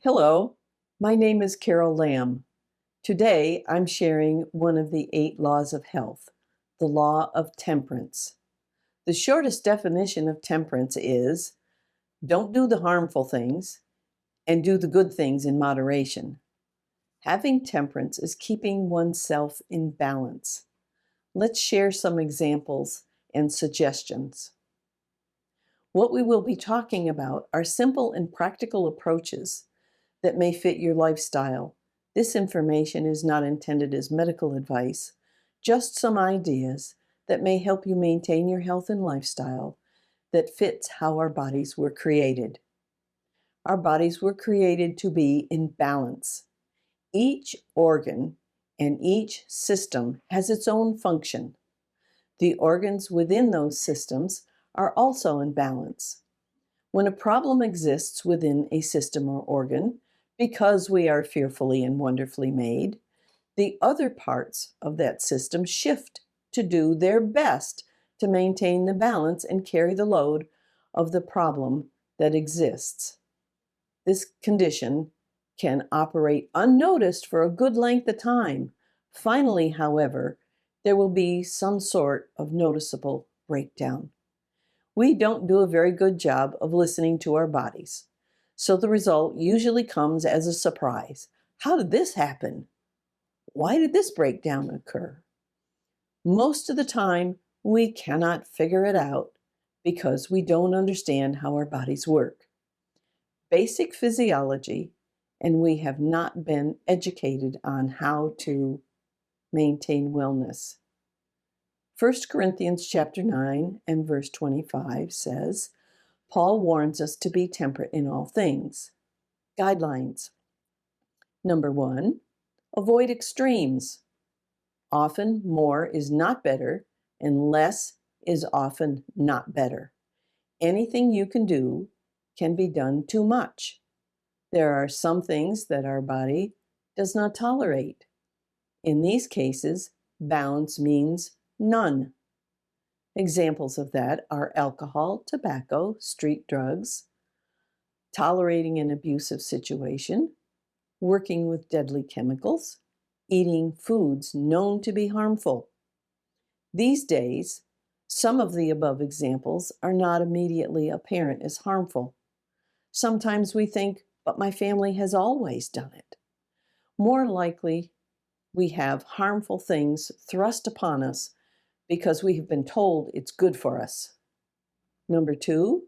Hello, my name is Carol Lamb. Today I'm sharing one of the 8 laws of health, the law of temperance. The shortest definition of temperance is don't do the harmful things and do the good things in moderation. Having temperance is keeping oneself in balance. Let's share some examples and suggestions. What we will be talking about are simple and practical approaches that may fit your lifestyle. This information is not intended as medical advice, just some ideas that may help you maintain your health and lifestyle that fits how our bodies were created. Our bodies were created to be in balance. Each organ and each system has its own function. The organs within those systems are also in balance. When a problem exists within a system or organ, because we are fearfully and wonderfully made, the other parts of that system shift to do their best to maintain the balance and carry the load of the problem that exists. This condition can operate unnoticed for a good length of time. Finally, however, there will be some sort of noticeable breakdown. We don't do a very good job of listening to our bodies. So the result usually comes as a surprise. How did this happen? Why did this breakdown occur? Most of the time, we cannot figure it out because we don't understand how our bodies work. Basic physiology, and we have not been educated on how to maintain wellness. 1 Corinthians chapter 9 and verse 25 says, Paul warns us to be temperate in all things. Guidelines. Number 1, avoid extremes. Often more is not better, and less is often not better. Anything you can do can be done too much. There are some things that our body does not tolerate. In these cases, balance means none. Examples of that are alcohol, tobacco, street drugs, tolerating an abusive situation, working with deadly chemicals, eating foods known to be harmful. These days, some of the above examples are not immediately apparent as harmful. Sometimes we think, but my family has always done it. More likely, we have harmful things thrust upon us because we have been told it's good for us. Number 2,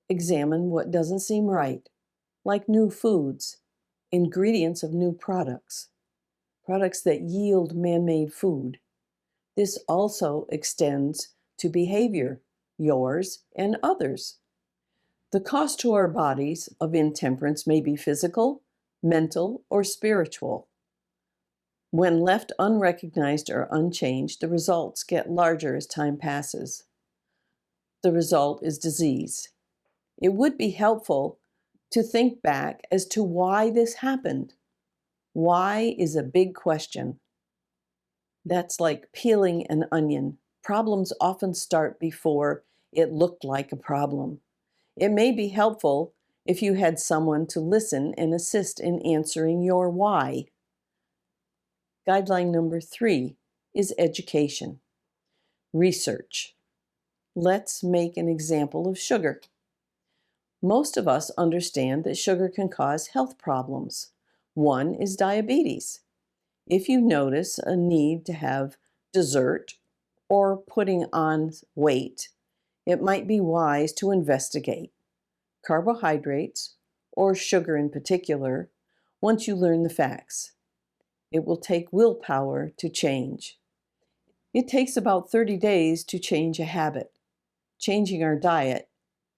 examine what doesn't seem right, like new foods, ingredients of new products that yield man-made food. This also extends to behavior, yours and others. The cost to our bodies of intemperance may be physical, mental, or spiritual. When left unrecognized or unchanged, the results get larger as time passes. The result is disease. It would be helpful to think back as to why this happened. Why is a big question. That's like peeling an onion. Problems often start before it looked like a problem. It may be helpful if you had someone to listen and assist in answering your why. Guideline number 3 is education. Research. Let's make an example of sugar. Most of us understand that sugar can cause health problems. One is diabetes. If you notice a need to have dessert or putting on weight, it might be wise to investigate carbohydrates, or sugar in particular, once you learn the facts. It will take willpower to change. It takes about 30 days to change a habit. Changing our diet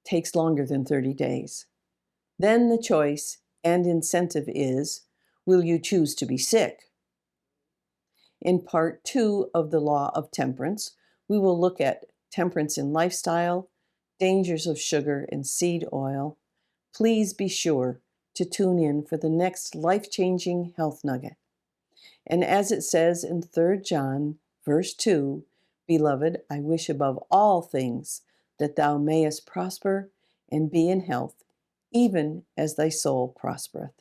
takes longer than 30 days. Then the choice and incentive is, will you choose to be sick? In part 2 of the law of temperance, we will look at temperance in lifestyle, dangers of sugar and seed oil. Please be sure to tune in for the next life-changing health nugget. And as it says in 3 John, verse 2, Beloved, I wish above all things that thou mayest prosper and be in health, even as thy soul prospereth.